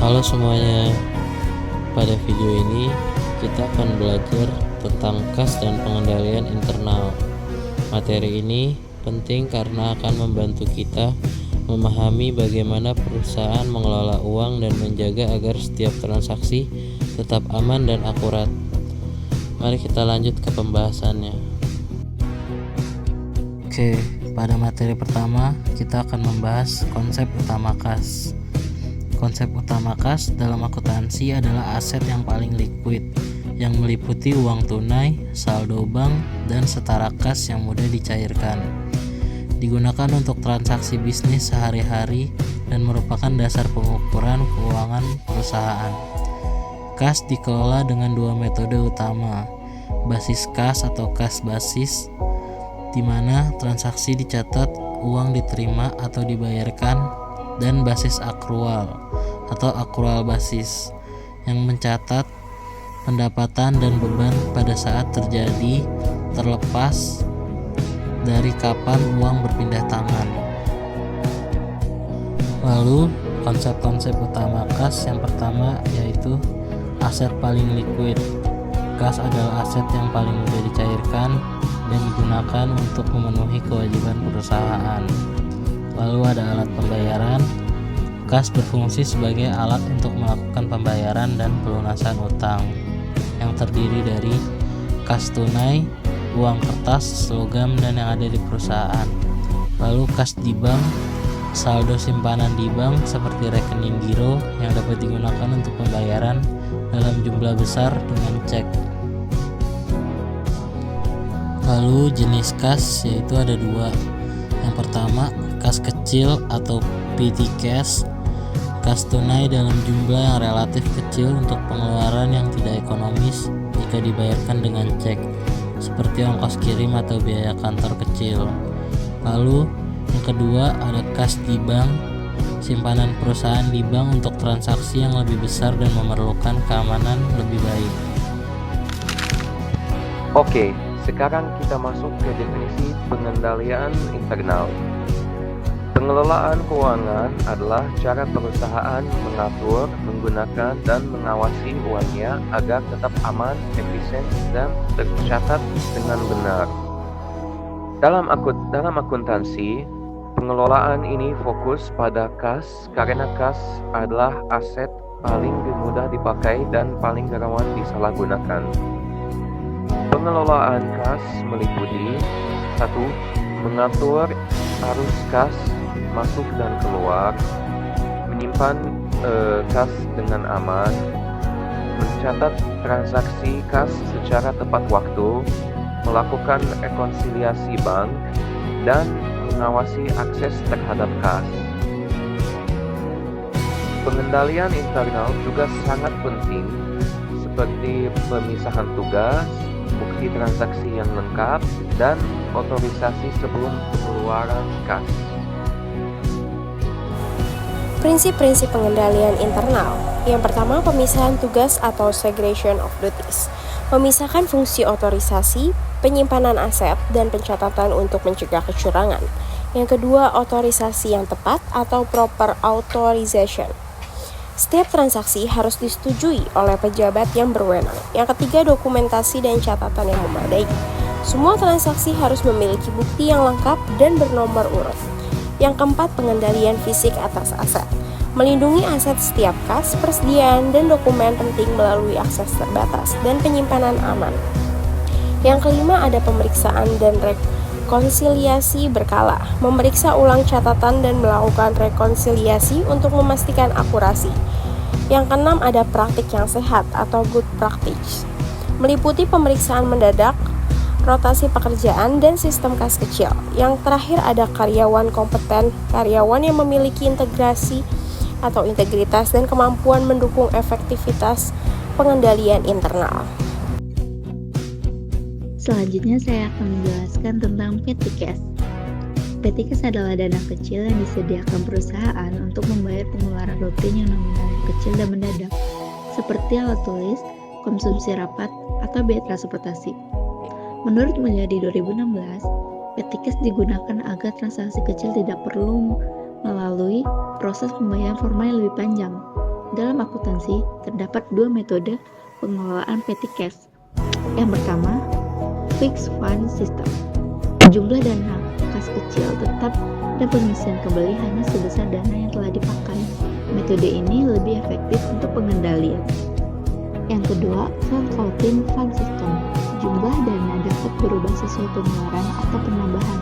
Halo semuanya, pada video ini kita akan belajar tentang kas dan pengendalian internal. Materi ini penting karena akan membantu kita memahami bagaimana perusahaan mengelola uang dan menjaga agar setiap transaksi tetap aman dan akurat. Mari kita lanjut ke pembahasannya. Oke, pada materi pertama kita akan membahas konsep utama kas. Konsep utama kas dalam akuntansi adalah aset yang paling liquid, yang meliputi uang tunai, saldo bank, dan setara kas yang mudah dicairkan. Digunakan untuk transaksi bisnis sehari-hari dan merupakan dasar pengukuran keuangan perusahaan. Kas dikelola dengan dua metode utama, basis kas atau kas basis, di mana transaksi dicatat uang diterima atau dibayarkan, dan basis akrual atau akrual basis yang mencatat pendapatan dan beban pada saat terjadi terlepas dari kapan uang berpindah tangan. Lalu konsep-konsep utama kas yang pertama yaitu aset paling liquid. Kas adalah aset yang paling mudah dicairkan dan digunakan untuk memenuhi kewajiban perusahaan. Lalu ada alat pembayaran. Kas berfungsi sebagai alat untuk melakukan pembayaran dan pelunasan utang yang terdiri dari kas tunai, uang kertas, logam, dan yang ada di perusahaan. Lalu kas di bank, saldo simpanan di bank seperti rekening giro yang dapat digunakan untuk pembayaran dalam jumlah besar dengan cek. Lalu jenis kas yaitu ada dua. Yang pertama, kas kecil atau petty cash, kas tunai dalam jumlah yang relatif kecil untuk pengeluaran yang tidak ekonomis jika dibayarkan dengan cek, seperti ongkos kirim atau biaya kantor kecil. Lalu yang kedua ada kas di bank, simpanan perusahaan di bank untuk transaksi yang lebih besar dan memerlukan keamanan lebih baik. Oke, sekarang kita masuk ke definisi pengendalian internal. Pengelolaan keuangan adalah cara perusahaan mengatur, menggunakan, dan mengawasi uangnya agar tetap aman, efisien, dan tercatat dengan benar. Dalam akuntansi, pengelolaan ini fokus pada kas karena kas adalah aset paling mudah dipakai dan paling rawan disalahgunakan. Pengelolaan kas meliputi 1. Mengatur arus kas masuk dan keluar, menyimpan kas dengan aman, mencatat transaksi kas secara tepat waktu, melakukan rekonsiliasi bank, dan mengawasi akses terhadap kas. Pengendalian internal juga sangat penting, seperti pemisahan tugas, bukti transaksi yang lengkap, dan otorisasi sebelum pengeluaran kas. Prinsip-prinsip pengendalian internal. Yang pertama, pemisahan tugas atau segregation of duties. Memisahkan fungsi otorisasi, penyimpanan aset, dan pencatatan untuk mencegah kecurangan. Yang kedua, otorisasi yang tepat atau proper authorization. Setiap transaksi harus disetujui oleh pejabat yang berwenang. Yang ketiga, dokumentasi dan catatan yang memadai. Semua transaksi harus memiliki bukti yang lengkap dan bernomor urut. Yang keempat, pengendalian fisik atas aset. Melindungi aset setiap kas, persediaan, dan dokumen penting melalui akses terbatas dan penyimpanan aman. Yang kelima, ada pemeriksaan dan rekonsiliasi berkala. Memeriksa ulang catatan dan melakukan rekonsiliasi untuk memastikan akurasi. Yang keenam, ada praktik yang sehat atau good practice. Meliputi pemeriksaan mendadak, rotasi pekerjaan, dan sistem kas kecil. Yang terakhir ada karyawan kompeten, karyawan yang memiliki integrasi atau integritas dan kemampuan mendukung efektivitas pengendalian internal. Selanjutnya saya akan menjelaskan tentang petty cash. Petty cash adalah dana kecil yang disediakan perusahaan untuk membayar pengeluaran rutin yang nominalnya kecil dan mendadak, seperti alat tulis, konsumsi rapat, atau biaya transportasi. Menurut Mulyadi 2016, petty cash digunakan agar transaksi kecil tidak perlu melalui proses pembayaran formal yang lebih panjang. Dalam akuntansi, terdapat dua metode pengelolaan petty cash. Yang pertama, fixed fund system. Jumlah dana kas kecil tetap dan pengisian kembali hanya sebesar dana yang telah dipakai. Metode ini lebih efektif untuk pengendalian. Yang kedua, floating fund system. Jumlah dana dapat berubah sesuai pengeluaran atau penambahan.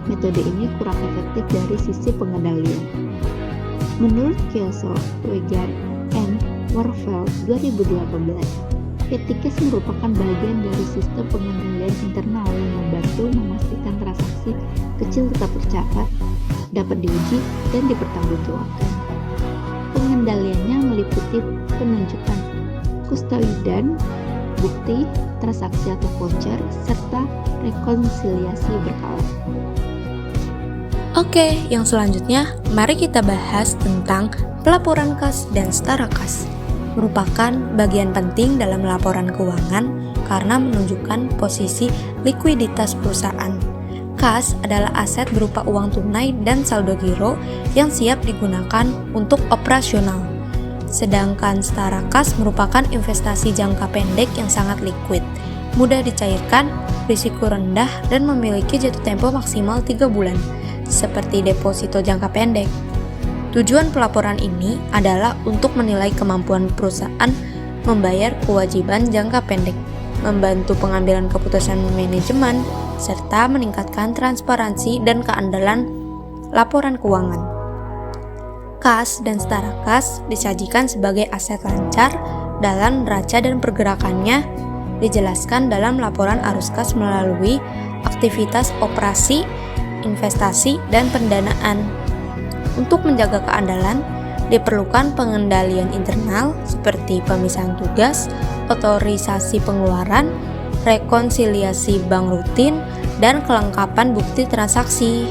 Metode ini kurang efektif dari sisi pengendalian. Menurut Kelso, Weger, and Warfeld 2018, petty cash merupakan bagian dari sistem pengendalian internal yang membantu memastikan transaksi kecil tetap tercatat, dapat diuji, dan dipertanggungjawabkan. Pengendaliannya meliputi penunjukan kustodian, bukti, transaksi atau voucher, serta rekonsiliasi berkala. Oke, yang selanjutnya mari kita bahas tentang pelaporan kas dan setara kas. Merupakan bagian penting dalam laporan keuangan karena menunjukkan posisi likuiditas perusahaan. Kas adalah aset berupa uang tunai dan saldo giro yang siap digunakan untuk operasional. Sedangkan setara kas merupakan investasi jangka pendek yang sangat liquid, mudah dicairkan, risiko rendah, dan memiliki jatuh tempo maksimal 3 bulan, seperti deposito jangka pendek. Tujuan pelaporan ini adalah untuk menilai kemampuan perusahaan membayar kewajiban jangka pendek, membantu pengambilan keputusan manajemen, serta meningkatkan transparansi dan keandalan laporan keuangan. Kas dan setara kas disajikan sebagai aset lancar dalam neraca dan pergerakannya dijelaskan dalam laporan arus kas melalui aktivitas operasi, investasi, dan pendanaan. Untuk menjaga keandalan, diperlukan pengendalian internal seperti pemisahan tugas, otorisasi pengeluaran, rekonsiliasi bank rutin, dan kelengkapan bukti transaksi.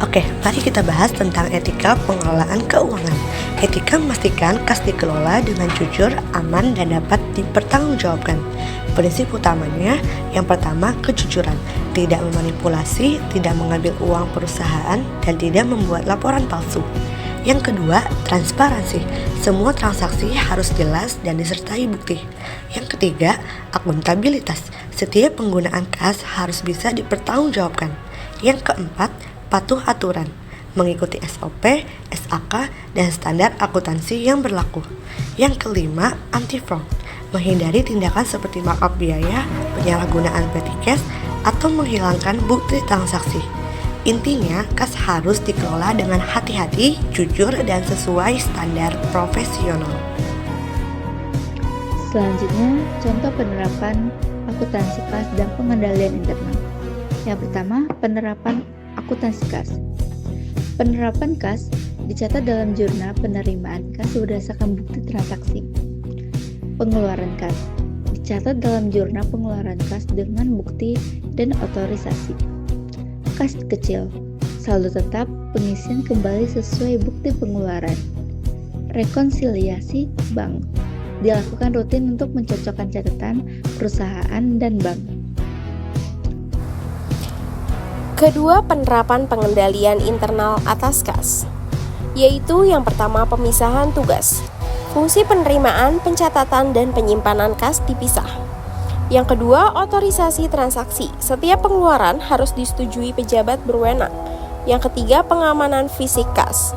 Oke, mari kita bahas tentang etika pengelolaan keuangan. Etika memastikan kas dikelola dengan jujur, aman, dan dapat dipertanggungjawabkan. Prinsip utamanya, yang pertama, kejujuran. Tidak memanipulasi, tidak mengambil uang perusahaan, dan tidak membuat laporan palsu. Yang kedua, transparansi. Semua transaksi harus jelas dan disertai bukti. Yang ketiga, akuntabilitas. Setiap penggunaan kas harus bisa dipertanggungjawabkan. Yang keempat, patuh aturan, mengikuti SOP, SAK, dan standar akuntansi yang berlaku. Yang kelima, anti-fraud, menghindari tindakan seperti markup biaya, penyalahgunaan petty cash, atau menghilangkan bukti transaksi. Intinya, kas harus dikelola dengan hati-hati, jujur, dan sesuai standar profesional. Selanjutnya, contoh penerapan akuntansi kas dan pengendalian internal. Yang pertama, penerapan akuntansi kas. Penerapan kas dicatat dalam jurnal penerimaan kas berdasarkan bukti transaksi. Pengeluaran kas dicatat dalam jurnal pengeluaran kas dengan bukti dan otorisasi. Kas kecil, saldo tetap, pengisian kembali sesuai bukti pengeluaran. Rekonsiliasi bank dilakukan rutin untuk mencocokkan catatan perusahaan dan bank. Kedua, penerapan pengendalian internal atas kas, yaitu yang pertama pemisahan tugas. Fungsi penerimaan, pencatatan, dan penyimpanan kas dipisah. Yang kedua, otorisasi transaksi. Setiap pengeluaran harus disetujui pejabat berwenang. Yang ketiga, pengamanan fisik kas,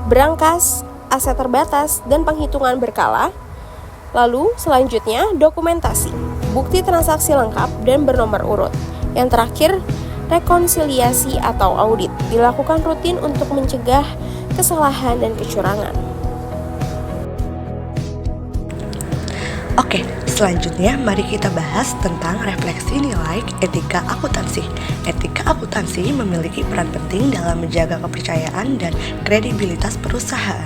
berangkas, aset terbatas, dan penghitungan berkala. Lalu, selanjutnya, dokumentasi, bukti transaksi lengkap dan bernomor urut. Yang terakhir, rekonsiliasi atau audit dilakukan rutin untuk mencegah kesalahan dan kecurangan. Oke, selanjutnya mari kita bahas tentang refleksi nilai etika akuntansi. Etika akuntansi memiliki peran penting dalam menjaga kepercayaan dan kredibilitas perusahaan.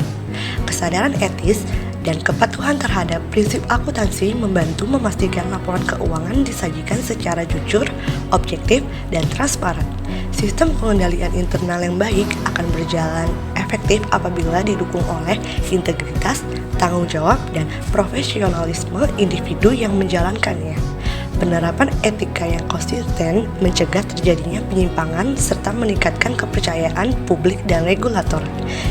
Kesadaran etis dan kepatuhan terhadap prinsip akuntansi membantu memastikan laporan keuangan disajikan secara jujur, objektif, dan transparan. Sistem pengendalian internal yang baik akan berjalan efektif apabila didukung oleh integritas, tanggung jawab, dan profesionalisme individu yang menjalankannya. Penerapan etika yang konsisten mencegah terjadinya penyimpangan serta meningkatkan kepercayaan publik dan regulator.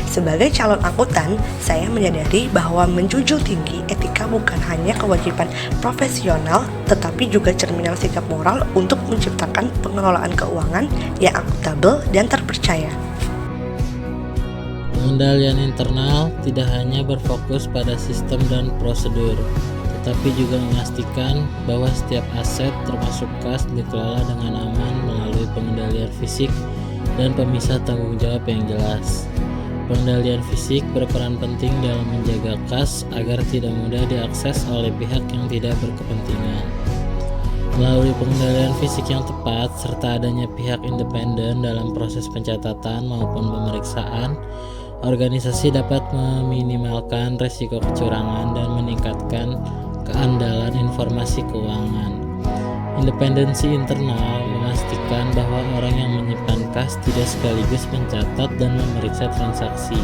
Sebagai calon angkutan, saya menyadari bahwa menjunjung tinggi etika bukan hanya kewajiban profesional, tetapi juga cerminan sikap moral untuk menciptakan pengelolaan keuangan yang akuntabel dan terpercaya. Pengendalian internal tidak hanya berfokus pada sistem dan prosedur, tetapi juga memastikan bahwa setiap aset termasuk kas dikelola dengan aman melalui pengendalian fisik dan pemisah tanggung jawab yang jelas. Pengendalian fisik berperan penting dalam menjaga kas agar tidak mudah diakses oleh pihak yang tidak berkepentingan. Melalui pengendalian fisik yang tepat serta adanya pihak independen dalam proses pencatatan maupun pemeriksaan, organisasi dapat meminimalkan risiko kecurangan dan meningkatkan keandalan informasi keuangan. Independensi internal memastikan bahwa orang yang menyimpan kas tidak sekaligus mencatat dan memeriksa transaksi,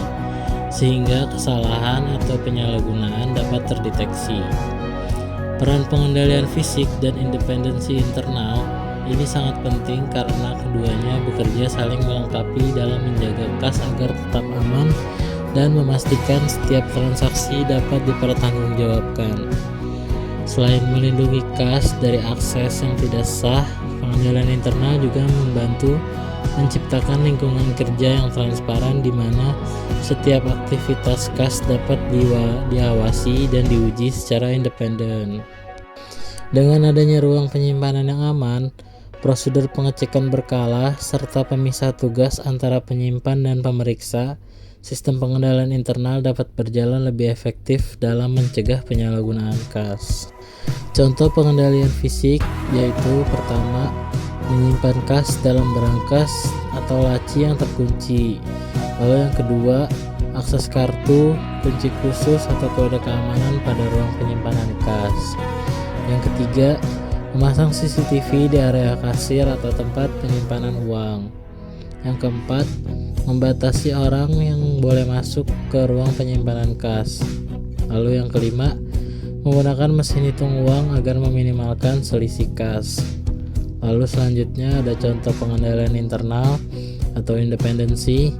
sehingga kesalahan atau penyalahgunaan dapat terdeteksi. Peran pengendalian fisik dan independensi internal ini sangat penting karena keduanya bekerja saling melengkapi dalam menjaga kas agar tetap aman dan memastikan setiap transaksi dapat dipertanggungjawabkan. Selain melindungi kas dari akses yang tidak sah, pengendalian internal juga membantu menciptakan lingkungan kerja yang transparan di mana setiap aktivitas kas dapat diawasi dan diuji secara independen. Dengan adanya ruang penyimpanan yang aman, prosedur pengecekan berkala, serta pemisah tugas antara penyimpan dan pemeriksa, sistem pengendalian internal dapat berjalan lebih efektif dalam mencegah penyalahgunaan kas. Contoh pengendalian fisik yaitu pertama, menyimpan kas dalam berangkas atau laci yang terkunci. Lalu yang kedua, akses kartu, kunci khusus atau kode keamanan pada ruang penyimpanan kas. Yang ketiga, memasang CCTV di area kasir atau tempat penyimpanan uang. Yang keempat, membatasi orang yang boleh masuk ke ruang penyimpanan kas. Lalu yang kelima, menggunakan mesin hitung uang agar meminimalkan selisih kas. Lalu selanjutnya ada contoh pengendalian internal atau independensi.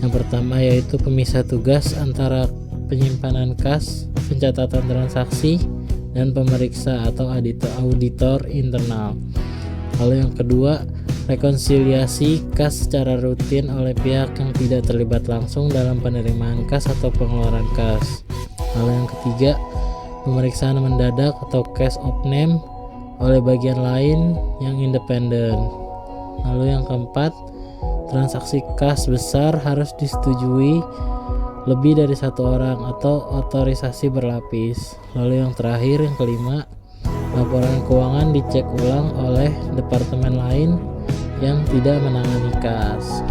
Yang pertama yaitu pemisah tugas antara penyimpanan kas, pencatatan transaksi, dan pemeriksa atau auditor internal. Lalu yang kedua, rekonsiliasi kas secara rutin oleh pihak yang tidak terlibat langsung dalam penerimaan kas atau pengeluaran kas. Lalu yang ketiga, pemeriksaan mendadak atau case of name oleh bagian lain yang independen. Lalu yang keempat, transaksi kas besar harus disetujui lebih dari satu orang atau otorisasi berlapis. Lalu yang terakhir, yang kelima, laporan keuangan dicek ulang oleh departemen lain yang tidak menangani kas.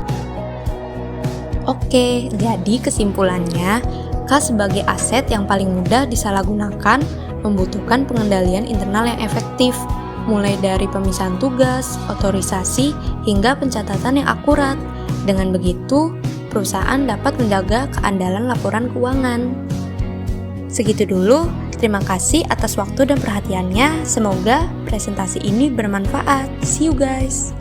Oke, jadi kesimpulannya, kas sebagai aset yang paling mudah disalahgunakan membutuhkan pengendalian internal yang efektif, mulai dari pemisahan tugas, otorisasi, hingga pencatatan yang akurat. Dengan begitu, perusahaan dapat menjaga keandalan laporan keuangan. Segitu dulu, terima kasih atas waktu dan perhatiannya. Semoga presentasi ini bermanfaat. See you guys!